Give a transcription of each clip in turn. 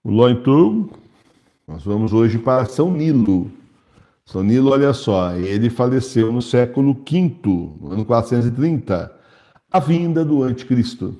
Então, nós vamos hoje para São Nilo. São Nilo, olha só, ele faleceu no século V, no ano 430, a vinda do anticristo.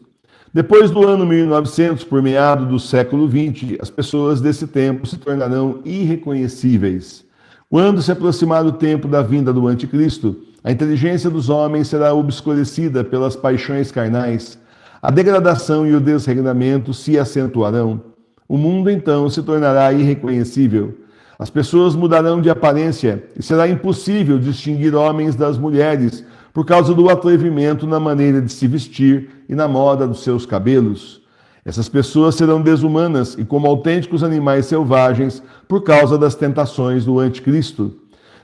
Depois do ano 1900, por meado do século XX, as pessoas desse tempo se tornarão irreconhecíveis. Quando se aproximar o tempo da vinda do anticristo, a inteligência dos homens será obscurecida pelas paixões carnais, a degradação e o desregramento se acentuarão. O mundo então se tornará irreconhecível. As pessoas mudarão de aparência e será impossível distinguir homens das mulheres por causa do atrevimento na maneira de se vestir e na moda dos seus cabelos. Essas pessoas serão desumanas e como autênticos animais selvagens por causa das tentações do anticristo.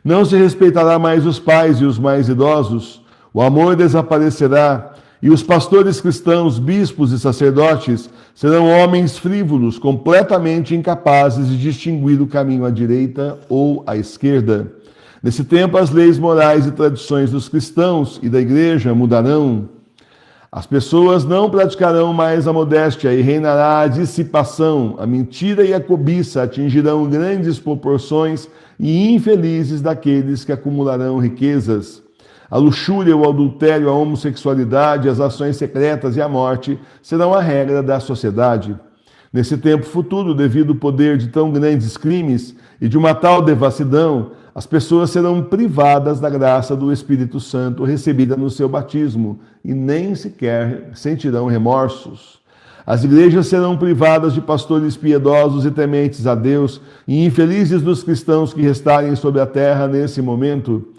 Não se respeitará mais os pais e os mais idosos, o amor desaparecerá, e os pastores cristãos, bispos e sacerdotes serão homens frívolos, completamente incapazes de distinguir o caminho à direita ou à esquerda. Nesse tempo, as leis morais e tradições dos cristãos e da igreja mudarão. As pessoas não praticarão mais a modéstia e reinará a dissipação. A mentira e a cobiça atingirão grandes proporções e infelizes daqueles que acumularão riquezas. A luxúria, o adultério, a homossexualidade, as ações secretas e a morte serão a regra da sociedade. Nesse tempo futuro, devido ao poder de tão grandes crimes e de uma tal devassidão, as pessoas serão privadas da graça do Espírito Santo recebida no seu batismo e nem sequer sentirão remorsos. As igrejas serão privadas de pastores piedosos e tementes a Deus, e infelizes dos cristãos que restarem sobre a terra nesse momento.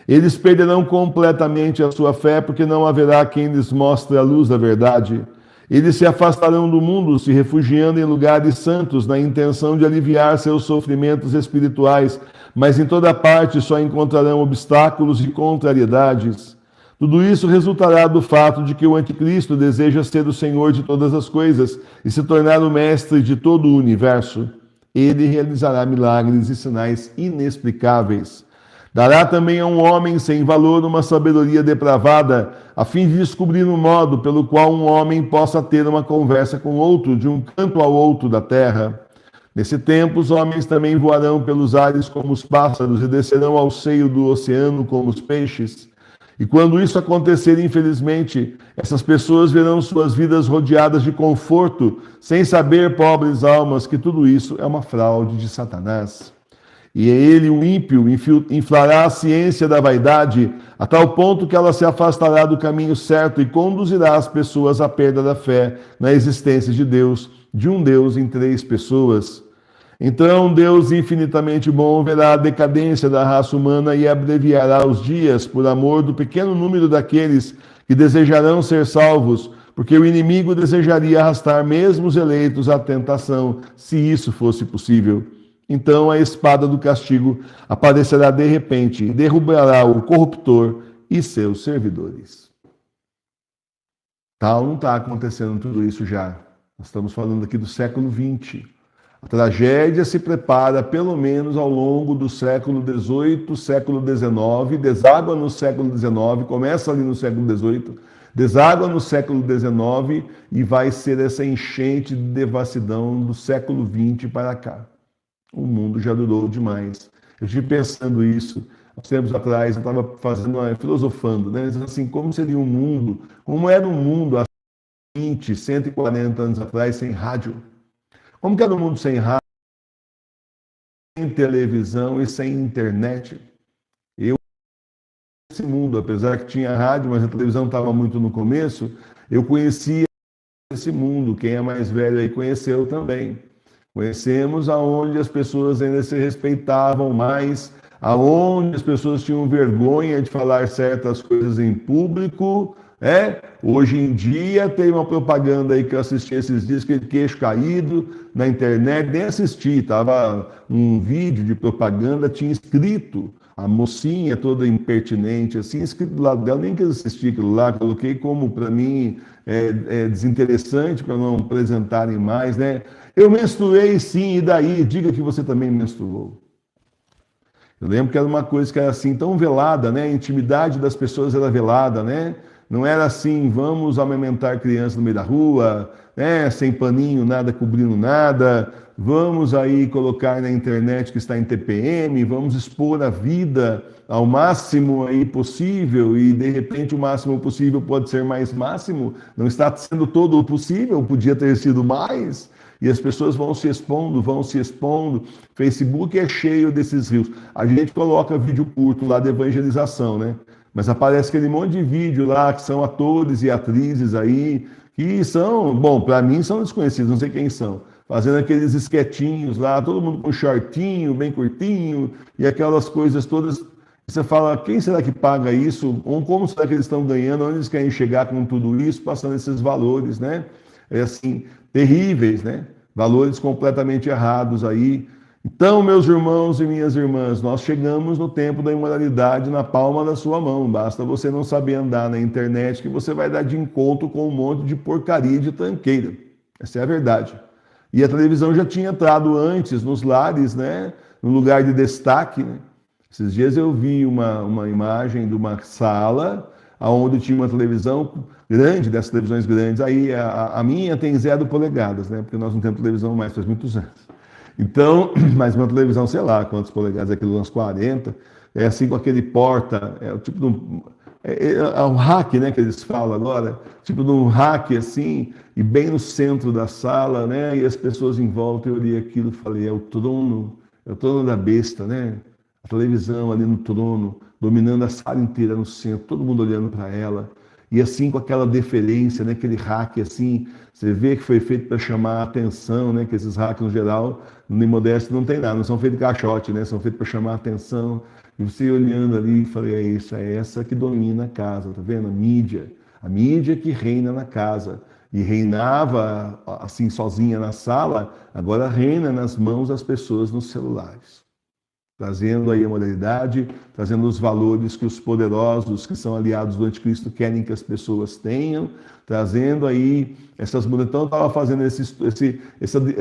Eles perderão completamente a sua fé, porque não haverá quem lhes mostre a luz da verdade. Eles se afastarão do mundo, se refugiando em lugares santos, na intenção de aliviar seus sofrimentos espirituais, mas em toda parte só encontrarão obstáculos e contrariedades. Tudo isso resultará do fato de que o anticristo deseja ser o Senhor de todas as coisas e se tornar o mestre de todo o universo. Ele realizará milagres e sinais inexplicáveis. Dará também a um homem sem valor uma sabedoria depravada, a fim de descobrir um modo pelo qual um homem possa ter uma conversa com outro de um canto ao outro da terra. Nesse tempo, os homens também voarão pelos ares como os pássaros e descerão ao seio do oceano como os peixes. E quando isso acontecer, infelizmente, essas pessoas verão suas vidas rodeadas de conforto, sem saber, pobres almas, que tudo isso é uma fraude de Satanás. E ele, o ímpio, inflará a ciência da vaidade, a tal ponto que ela se afastará do caminho certo e conduzirá as pessoas à perda da fé na existência de Deus, de um Deus em três pessoas. Então Deus infinitamente bom verá a decadência da raça humana e abreviará os dias por amor do pequeno número daqueles que desejarão ser salvos, porque o inimigo desejaria arrastar mesmo os eleitos à tentação, se isso fosse possível. Então a espada do castigo aparecerá de repente e derrubará o corruptor e seus servidores. Tal não está acontecendo tudo isso já. Nós estamos falando aqui do século XX. A tragédia se prepara pelo menos ao longo do século XVIII, século XIX, deságua no século XIX, começa ali no século XVIII, deságua no século XIX e vai ser essa enchente de devassidão do século XX para cá. O mundo já durou demais. Eu estive pensando isso há tempos atrás, eu estava filosofando, né? Assim, como seria um mundo, como era um mundo há 20, 140 anos atrás sem rádio? Como que era um mundo sem rádio, sem televisão e sem internet? Eu, esse mundo, apesar que tinha rádio, mas a televisão estava muito no começo, eu conhecia esse mundo. Quem é mais velho aí conheceu também. Conhecemos aonde as pessoas ainda se respeitavam mais, aonde as pessoas tinham vergonha de falar certas coisas em público. Hoje em dia tem uma propaganda aí que eu assisti esses dias, que queixo caído na internet, nem assisti, estava um vídeo de propaganda, tinha escrito, a mocinha toda impertinente, assim, escrito do lado dela, nem quis assistir aquilo lá, coloquei como, para mim, desinteressante, para não apresentarem mais, né? Eu menstruei sim, e daí? Diga que você também menstruou. Eu lembro que era uma coisa que era assim, tão velada, né? A intimidade das pessoas era velada, né? Não era assim, vamos amamentar crianças no meio da rua, né? Sem paninho, nada cobrindo nada. Vamos aí colocar na internet que está em TPM, vamos expor a vida ao máximo aí possível e de repente o máximo possível pode ser mais máximo, não está sendo todo o possível, podia ter sido mais. E as pessoas vão se expondo, vão se expondo. Facebook é cheio desses rios. A gente coloca vídeo curto lá de evangelização, né? Mas aparece aquele monte de vídeo lá que são atores e atrizes aí, que são, bom, para mim são desconhecidos, não sei quem são. Fazendo aqueles esquetinhos lá, todo mundo com shortinho, bem curtinho, e aquelas coisas todas. Você fala, quem será que paga isso? Ou como será que eles estão ganhando? Onde eles querem chegar com tudo isso, passando esses valores, né? É assim, terríveis, né? Valores completamente errados aí. Então, meus irmãos e minhas irmãs, nós chegamos no tempo da imoralidade na palma da sua mão. Basta você não saber andar na internet que você vai dar de encontro com um monte de porcaria de tranqueira. Essa é a verdade. E a televisão já tinha entrado antes nos lares, né? No lugar de destaque, né? Esses dias eu vi uma imagem de uma sala onde tinha uma televisão grande, dessas televisões grandes. Aí a minha tem 0 polegadas, né? Porque nós não temos televisão mais faz muitos anos. Então, mas uma televisão, sei lá quantas polegadas, aquilo uns 40, é assim com aquele porta, é o tipo de um rack, né, que eles falam agora, tipo de um rack assim, e bem no centro da sala, né? E as pessoas em volta, eu olhei aquilo e falei, é o trono da besta, né? A televisão ali no trono, dominando a sala inteira no centro, todo mundo olhando para ela. E assim com aquela deferência, né? Aquele hack assim, você vê que foi feito para chamar a atenção, né? Que esses hacks no geral, no Imodesto não tem nada, não são feitos de caixote, né? São feitos para chamar a atenção. E você olhando ali, falei, é isso, é essa que domina a casa, tá vendo? A mídia que reina na casa. E reinava assim sozinha na sala, agora reina nas mãos das pessoas nos celulares. Trazendo aí a moralidade, trazendo os valores que os poderosos, que são aliados do anticristo, querem que as pessoas tenham, trazendo aí essas mudanças. Então, eu estava fazendo essa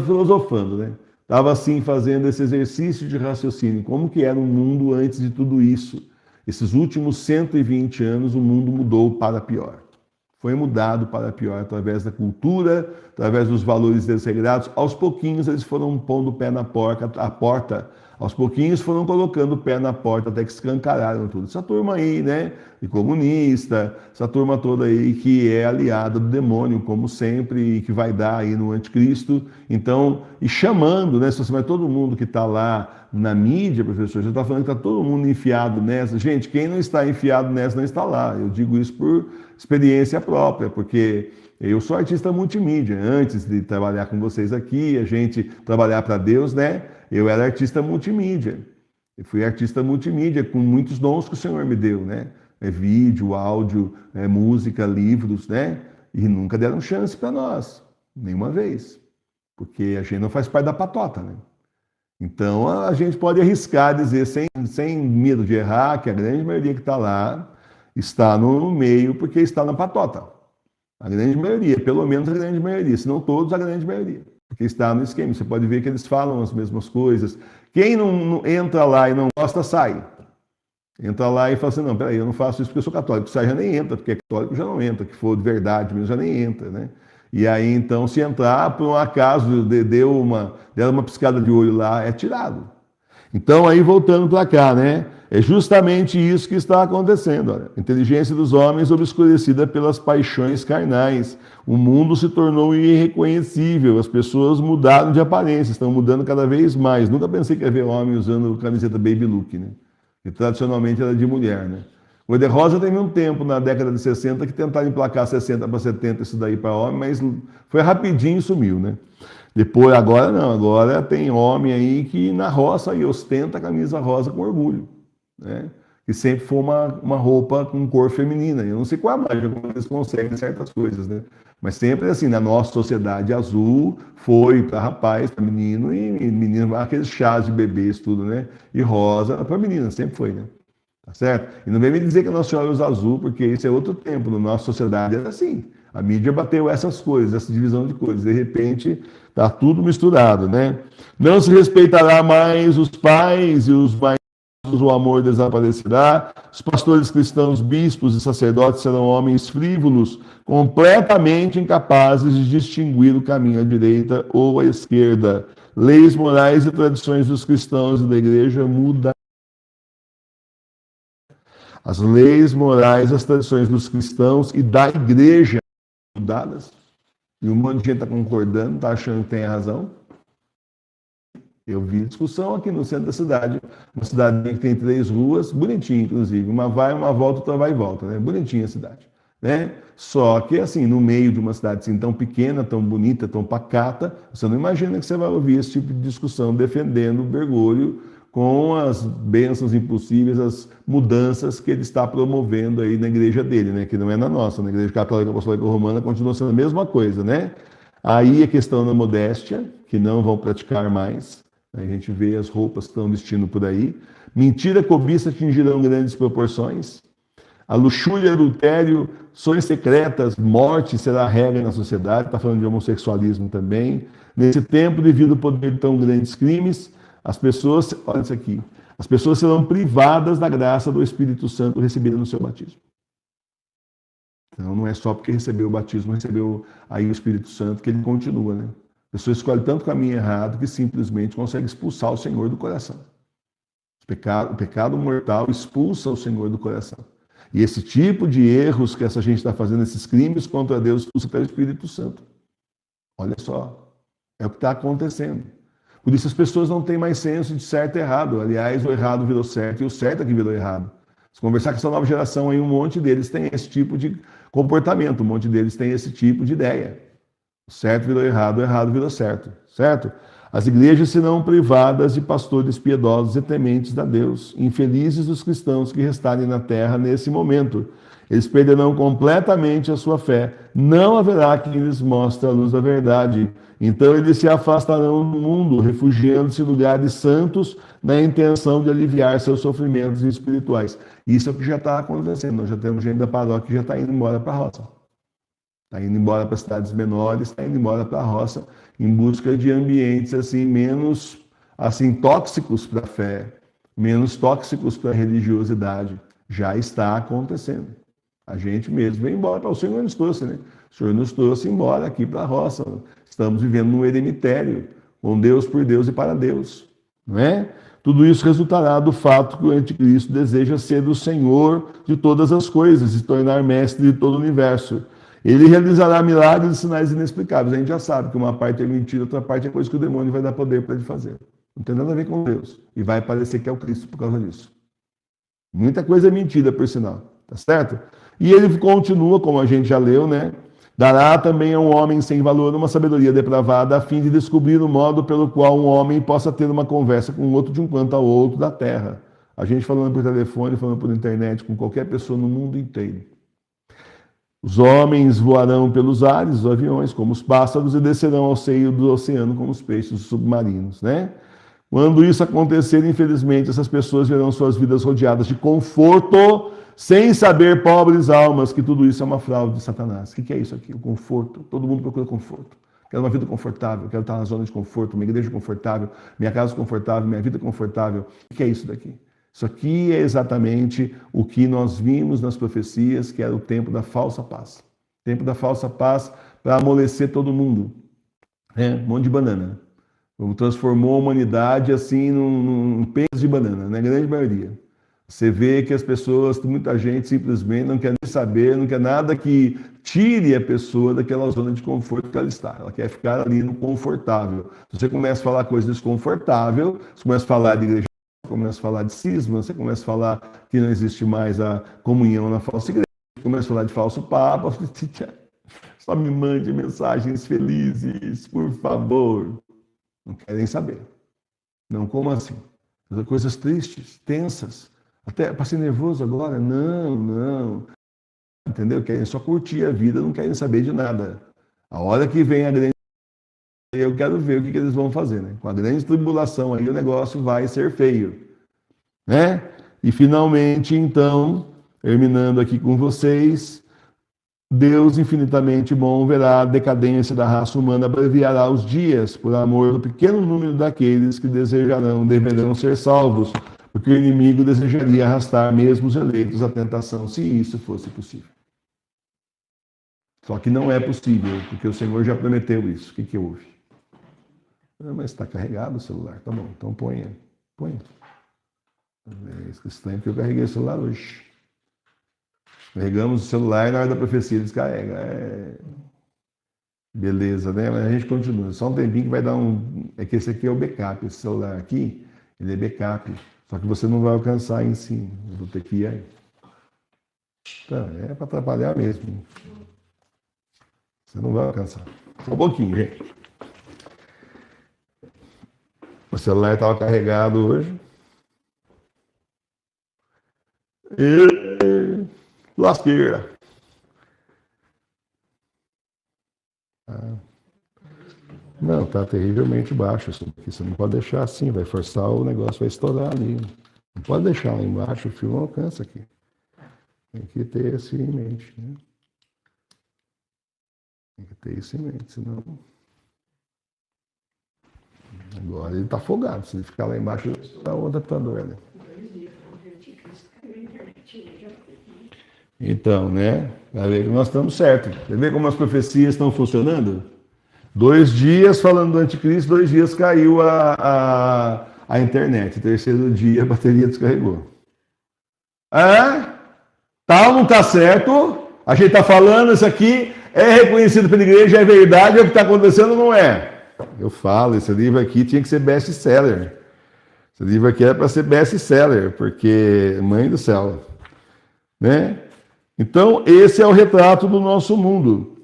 filosofando, né? Estava assim fazendo esse exercício de raciocínio, como que era o mundo antes de tudo isso. Esses últimos 120 anos, o mundo mudou para pior. Foi mudado para pior através da cultura, através dos valores desregrados. Aos pouquinhos eles foram pondo o pé na porta, aos pouquinhos foram colocando o pé na porta até que escancararam tudo. Essa turma aí, né, de comunista, essa turma toda aí que é aliada do demônio, como sempre, e que vai dar aí no anticristo. Então, e chamando, né, mas todo mundo que está lá na mídia, professor, já está falando que está todo mundo enfiado nessa. Gente, quem não está enfiado nessa não está lá. Eu digo isso por experiência própria, porque eu sou artista multimídia. Antes de trabalhar com vocês aqui, a gente trabalhar para Deus, né? Eu era artista multimídia. Eu fui artista multimídia com muitos dons que o Senhor me deu, né? Vídeo, áudio, música, livros, né? E nunca deram chance para nós, nenhuma vez. Porque a gente não faz parte da patota, né? Então a gente pode arriscar dizer, sem medo de errar, que a grande maioria que está lá está no meio porque está na patota. A grande maioria, pelo menos a grande maioria, se não todos, a grande maioria. Porque está no esquema. Você pode ver que eles falam as mesmas coisas. Quem não entra lá e não gosta, sai. Entra lá e fala assim, não, peraí, eu não faço isso porque eu sou católico. Sai já nem entra, porque é católico já não entra. Que for de verdade mesmo, já nem entra, né? E aí, então, se entrar, por um acaso, deram uma piscada de olho lá, é tirado. Então, aí, voltando para cá, né? É justamente isso que está acontecendo. Olha. A inteligência dos homens obscurecida pelas paixões carnais. O mundo se tornou irreconhecível. As pessoas mudaram de aparência, estão mudando cada vez mais. Nunca pensei que ia ver homem usando camiseta baby look, né? Que tradicionalmente era de mulher, né? O Cor-de-Rosa teve um tempo, na década de 60, que tentaram emplacar 60 para 70 isso daí para homem, mas foi rapidinho e sumiu, né? Depois, agora não, agora tem homem aí que na roça e ostenta a camisa rosa com orgulho, né? Que sempre foi uma roupa com cor feminina. Eu não sei qual é a mágica, como eles conseguem certas coisas, né? Mas sempre assim, na nossa sociedade, azul foi para rapaz, para menino, e menino, aqueles chás de bebês, tudo, né? E rosa para menina, sempre foi, né? Tá certo? E não vem me dizer que a Nossa Senhora usa azul, porque isso é outro tempo. Na nossa sociedade era assim. A mídia bateu essas coisas, essa divisão de coisas. De repente, está tudo misturado, né? Não se respeitará mais os pais e os mais apóstolos, o amor desaparecerá. Os pastores cristãos, bispos e sacerdotes serão homens frívolos, completamente incapazes de distinguir o caminho à direita ou à esquerda. Leis morais e tradições dos cristãos e da igreja mudam. As leis morais, as tradições dos cristãos e da igreja mudadas. E um monte de gente está concordando, está achando que tem razão. Eu vi discussão aqui no centro da cidade, uma cidade que tem 3 ruas, bonitinha inclusive, uma vai, uma volta, outra vai e volta, né? Bonitinha a cidade, né? Só que assim, no meio de uma cidade assim tão pequena, tão bonita, tão pacata, você não imagina que você vai ouvir esse tipo de discussão defendendo o Bergoglio com as bênçãos impossíveis, as mudanças que ele está promovendo aí na igreja dele, né? Que não é na nossa, na igreja católica apostólica romana continua sendo a mesma coisa, né? Aí a questão da modéstia, que não vão praticar mais. A gente vê as roupas que estão vestindo por aí. Mentira e cobiça atingirão grandes proporções. A luxúria, adultério, ações secretas, morte será a regra na sociedade. Está falando de homossexualismo também. Nesse tempo, devido ao poder de tão grandes crimes, as pessoas, olha isso aqui, as pessoas serão privadas da graça do Espírito Santo recebida no seu batismo. Então não é só porque recebeu o batismo, recebeu aí o Espírito Santo, que ele continua, né? A pessoa escolhe tanto caminho errado que simplesmente consegue expulsar o Senhor do coração. O pecado mortal expulsa o Senhor do coração. E esse tipo de erros que essa gente está fazendo, esses crimes contra Deus, expulsa pelo Espírito Santo. Olha só, é o que está acontecendo. Por isso as pessoas não têm mais senso de certo e errado. Aliás, o errado virou certo e o certo é que virou errado. Se conversar com essa nova geração aí, um monte deles tem esse tipo de comportamento, um monte deles tem esse tipo de ideia. O certo virou errado, o errado virou certo, certo? As igrejas serão privadas de pastores piedosos e tementes a Deus. Infelizes os cristãos que restarem na terra nesse momento. Eles perderão completamente a sua fé. Não haverá quem lhes mostre a luz da verdade. Então eles se afastarão do mundo, refugiando-se em lugares santos, na intenção de aliviar seus sofrimentos espirituais. Isso é o que já está acontecendo. Nós já temos gente da paróquia que já está indo embora para a roça. Está indo embora para cidades menores, está indo embora para a roça, em busca de ambientes assim menos assim tóxicos para a fé, menos tóxicos para a religiosidade. Já está acontecendo. A gente mesmo vem embora. O Senhor nos trouxe, né? O Senhor nos trouxe embora aqui para a roça. Estamos vivendo num eremitério, com Deus, por Deus e para Deus. Não é? Tudo isso resultará do fato que o anticristo deseja ser o Senhor de todas as coisas e tornar mestre de todo o universo. Ele realizará milagres e sinais inexplicáveis. A gente já sabe que uma parte é mentira, outra parte é coisa que o demônio vai dar poder para ele fazer. Não tem nada a ver com Deus. E vai parecer que é o Cristo por causa disso. Muita coisa é mentira, por sinal. Tá certo? E ele continua, como a gente já leu, né? Dará também a um homem sem valor uma sabedoria depravada, a fim de descobrir o modo pelo qual um homem possa ter uma conversa com outro de um quanto ao outro da terra. A gente falando por telefone, falando por internet, com qualquer pessoa no mundo inteiro. Os homens voarão pelos ares, os aviões, como os pássaros, e descerão ao seio do oceano como os peixes submarinos, né? Quando isso acontecer, infelizmente, essas pessoas verão suas vidas rodeadas de conforto, sem saber, pobres almas, que tudo isso é uma fraude de Satanás. O que é isso aqui? O conforto. Todo mundo procura conforto. Quero uma vida confortável, quero estar na zona de conforto, uma igreja confortável, minha casa confortável, minha vida confortável. O que é isso daqui? Isso aqui é exatamente o que nós vimos nas profecias, que era o tempo da falsa paz. O tempo da falsa paz para amolecer todo mundo. Um monte de banana. Transformou a humanidade assim num peso de banana, na grande maioria. Você vê que as pessoas, muita gente simplesmente não quer nem saber, não quer nada que tire a pessoa daquela zona de conforto que ela está. Ela quer ficar ali no confortável. Se você começa a falar coisa desconfortável, você começa a falar de igreja, começa a falar de cisma, você começa a falar que não existe mais a comunhão na falsa igreja, começa a falar de falso papa, só me mande mensagens felizes, por favor. Não querem saber. Não, como assim? Coisas tristes, tensas. Até passei nervoso agora? Não. Entendeu? Querem só curtir a vida, não querem saber de nada. A hora que vem a grande... Eu quero ver o que eles vão fazer, né? Com a grande tribulação aí o negócio vai ser feio, né? E finalmente, então, terminando aqui com vocês, Deus infinitamente bom verá a decadência da raça humana, abreviará os dias por amor do pequeno número daqueles que deverão ser salvos. porque o inimigo desejaria arrastar mesmo os eleitos à tentação, se isso fosse possível. Só que não é possível, porque o Senhor já prometeu isso. O que houve? Mas está carregado o celular. Tá bom, então ponha. É estranho porque eu carreguei o celular hoje. Carregamos o celular e na hora da profecia descarrega. Beleza, né? Mas a gente continua. Só um tempinho que vai dar um... É que esse aqui é o backup. Esse celular aqui, ele é backup. Só que você não vai alcançar em cima. Eu vou ter que ir aí. Então, é para atrapalhar mesmo. Você não vai alcançar. Só um pouquinho, gente. O celular estava carregado hoje. E... lasqueira. Não, está terrivelmente baixo isso aqui. Você não pode deixar assim, vai forçar o negócio, vai estourar ali. Não pode deixar lá embaixo, o fio não alcança aqui. Tem que ter isso em mente, né? Tem que ter isso em mente, senão... Agora ele está afogado, se ele ficar lá embaixo, ele vai estourar o adaptador, né? Então, né? Vai ver que nós estamos certos. Você vê como as profecias estão funcionando? 2 dias falando do anticristo, 2 dias caiu a internet. O 3º dia a bateria descarregou. Tá ou não tá certo? A gente está falando isso aqui, é reconhecido pela igreja, é verdade, é o que está acontecendo, não é? Eu falo, esse livro aqui tinha que ser best-seller. Esse livro aqui era para ser best-seller, porque, mãe do céu, né? Então, esse é o retrato do nosso mundo.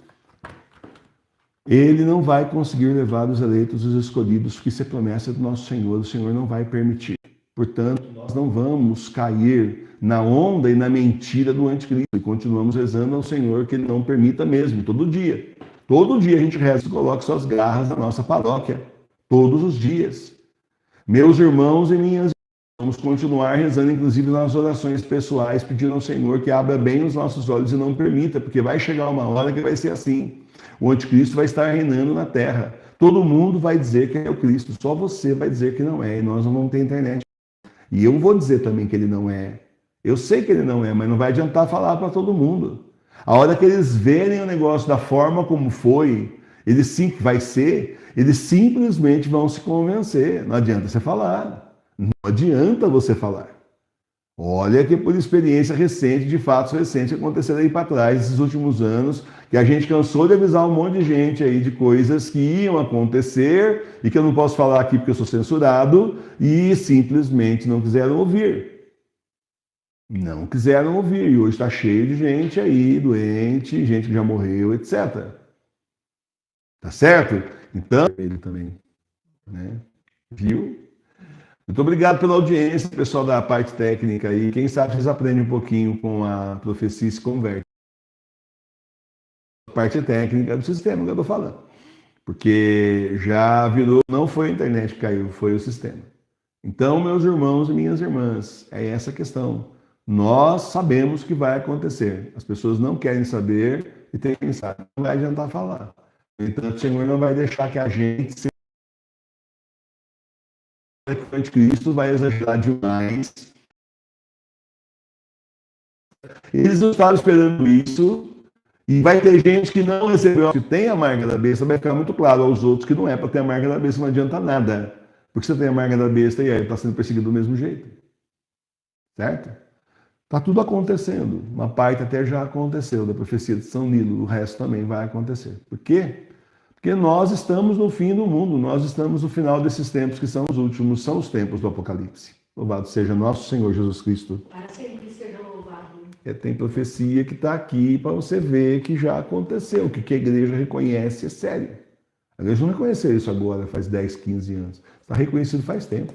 Ele não vai conseguir levar os eleitos, os escolhidos, porque isso é promessa do nosso Senhor, o Senhor não vai permitir. Portanto, nós não vamos cair na onda e na mentira do anticristo. E continuamos rezando ao Senhor que Ele não permita mesmo, todo dia. Todo dia a gente reza e coloca suas garras na nossa paróquia. Todos os dias. Meus irmãos e minhas irmãs, vamos continuar rezando, inclusive nas orações pessoais, pedindo ao Senhor que abra bem os nossos olhos e não permita, porque vai chegar uma hora que vai ser assim. O anticristo vai estar reinando na terra. Todo mundo vai dizer que é o Cristo, só você vai dizer que não é, e nós não vamos ter internet. E eu vou dizer também que ele não é. Eu sei que ele não é, mas não vai adiantar falar para todo mundo. A hora que eles verem o negócio da forma como foi, ele sim vai ser, eles simplesmente vão se convencer. Não adianta você falar. Não adianta você falar. Olha que por experiência recente, de fatos recentes que aconteceram aí para trás, esses últimos anos, que a gente cansou de avisar um monte de gente aí de coisas que iam acontecer e que eu não posso falar aqui porque eu sou censurado e simplesmente não quiseram ouvir. Não quiseram ouvir. E hoje está cheio de gente aí, doente, gente que já morreu, etc. Tá certo? Então, ele também, né? Viu? Muito obrigado pela audiência, pessoal da parte técnica aí. Quem sabe vocês aprendem um pouquinho com a profecia e se converte. A parte técnica do sistema que eu estou falando. Porque já virou, não foi a internet que caiu, foi o sistema. Então, meus irmãos e minhas irmãs, é essa a questão. Nós sabemos o que vai acontecer. As pessoas não querem saber e tem que pensar. Não vai adiantar falar. No entanto, o Senhor não vai deixar que a gente se... o anticristo vai exagerar demais. Eles não estavam esperando isso. E vai ter gente que não recebeu, que tem a marca da besta, vai ficar muito claro aos outros que não é para ter a marca da besta, não adianta nada. Porque você tem a marca da besta e aí está sendo perseguido do mesmo jeito. Certo? Está tudo acontecendo. Uma parte até já aconteceu da profecia de São Nilo, o resto também vai acontecer. Por quê? Porque nós estamos no fim do mundo, nós estamos no final desses tempos que são os últimos, são os tempos do Apocalipse. Louvado seja nosso Senhor Jesus Cristo. Para sempre seja louvado. Tem profecia que está aqui para você ver que já aconteceu, que a igreja reconhece é sério. A igreja não reconheceu isso agora, faz 10, 15 anos. Está reconhecido faz tempo.